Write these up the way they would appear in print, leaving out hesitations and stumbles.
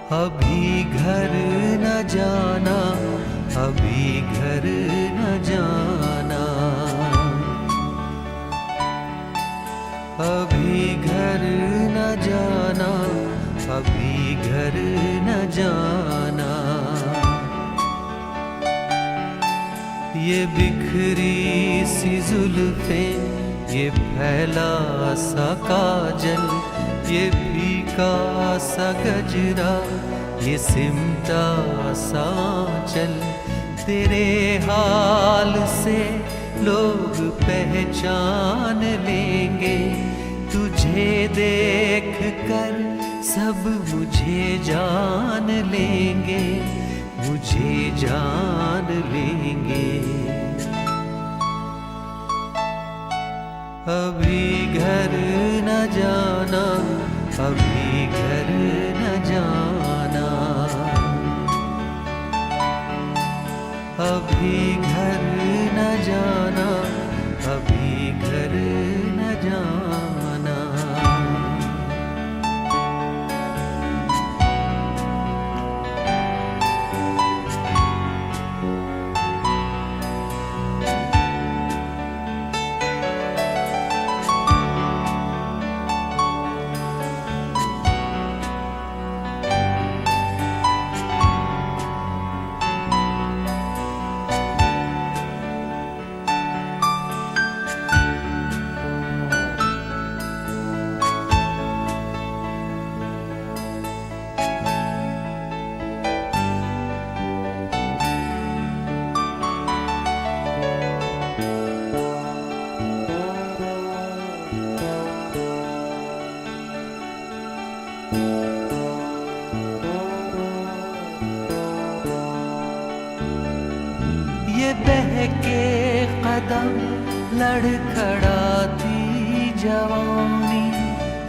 अभी घर न जाना, अभी घर न जाना, अभी घर न जाना, अभी घर न जाना। ये बिखरी सी जुल्फें, ये फैला सा काजल, ये फीका सा गजरा, ये सिमटा सा चल, तेरे हाल से लोग पहचान लेंगे। तुझे देख कर सब मुझे जान लेंगे, मुझे जान लेंगे। अभी घर न जाना, अभी घर न जाना, अभी घर न जाना, अभी घर न जाना। ये बहके कदम लड़खड़ाती जवानी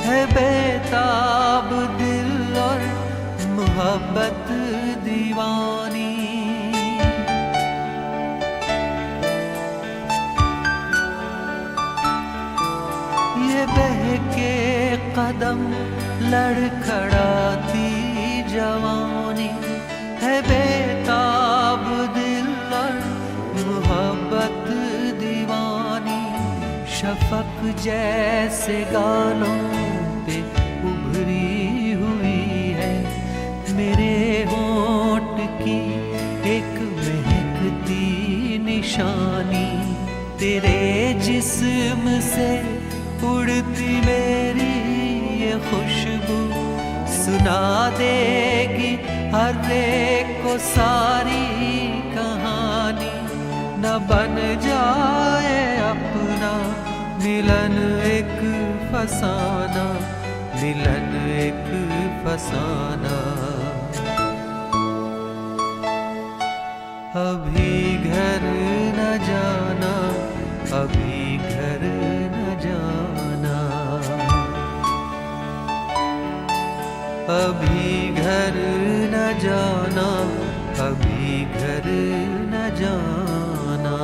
है, बेताब दिल और मोहब्बत दीवानी। ये बहके कदम लड़खड़ाती जवानी है, बेताब दिल और मोहब्बत दीवानी। शफक जैसे गालों पे उभरी हुई है, मेरे होंठ की एक महकती निशानी। तेरे जिस्म से उड़ती मेरी ये खुशबू सुना देगी हर एक को सारी कहानी। न बन जाए अपना मिलन एक फसाना, मिलन एक फसाना। अभी घर न जाना, अभी घर न जाना, अभी घर न जाना, अभी घर न जाना।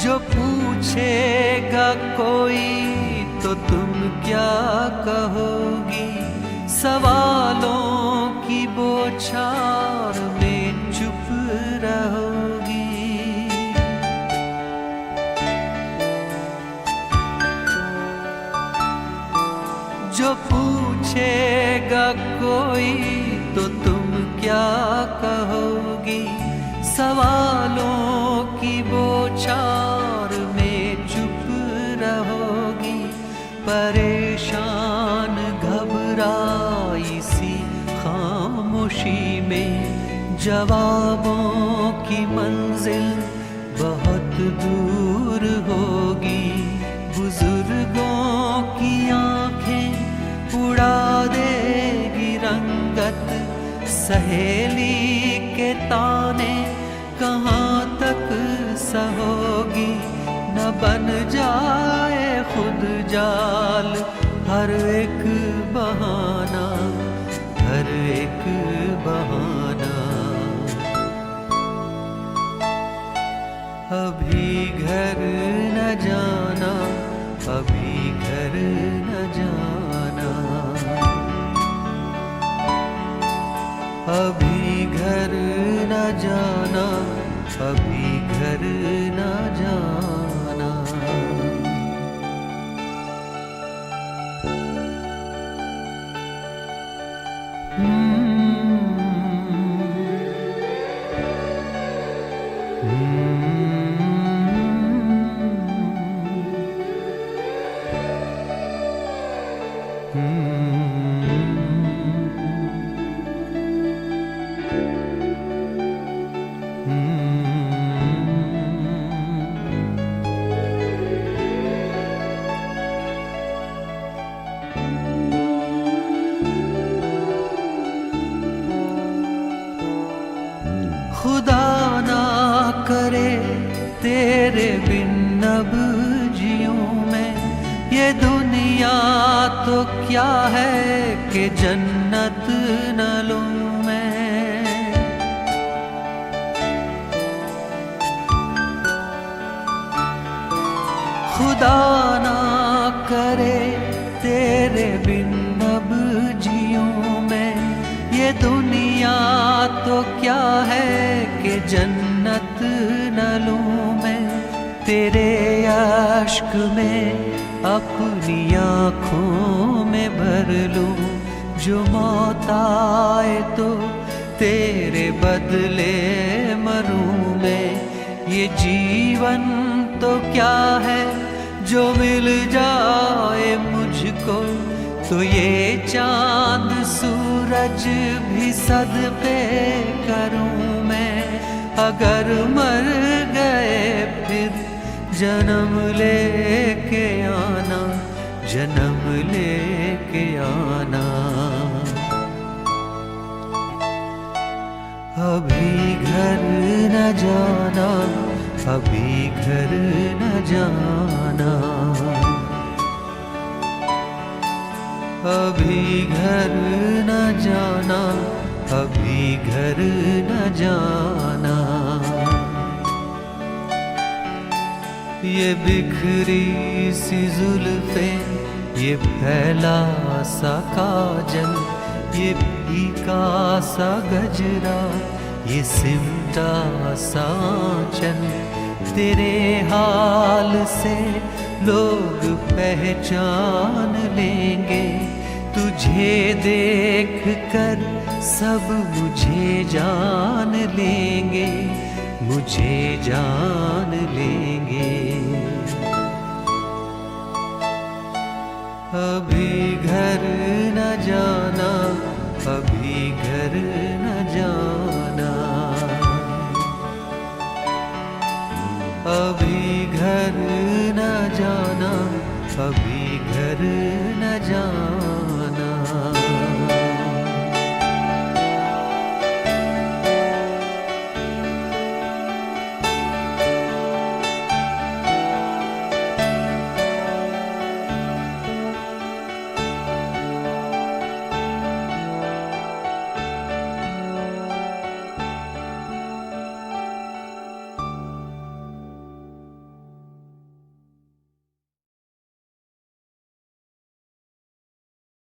जो पूछेगा कोई तो तुम क्या कहोगी, सवालों की बौछार में चुप रहोगी। जो पूछेगा कोई तो तुम क्या कहोगी, सवालों की बौछार में चुप रहोगी। परेशान घबराई सी खामोशी में जवाबों की मंजिल बहुत दूर होगी। बुजुर्गों की आंखें उड़ा देगी रंगत, सहेली के ताने कहाँ तक सहोगी। न बन जाए खुद जाल हर एक बहाना, हर एक बहाना। अभी घर न जाना, अभी घर न जाना, अभी घर न जाना, अभी घर न जाना। खुदा ना करे तेरे बिन अब जियूं मैं, ये दुनिया तो क्या है कि जन्नत न लूं मैं। खुदा ना करे तेरे बिन अब जियूं मैं, ये दुनिया तो क्या है कि जन्नत न लूं मैं। तेरे अश्क में अपनी आँखों में भर लूं, जो मौत आए तो तेरे बदले मरूं मैं। ये जीवन तो क्या है जो मिल जाए मुझको, तो ये चांद सूरज भी सदपे करूं मैं। अगर मर गए फिर जन्म लेके आना, जन्म लेके आना। अभी घर न जाना, अभी घर न जाना, अभी घर न जाना, अभी घर न जाना। ये बिखरी सी जुल्फें, ये फैला सा काजल, ये फीका सा गजरा, ये सिमटा सा आंचल, तेरे हाल से लोग पहचान लेंगे। तुझे देख कर सब मुझे जान लेंगे, मुझे जान लेंगे। अभी घर न जाना,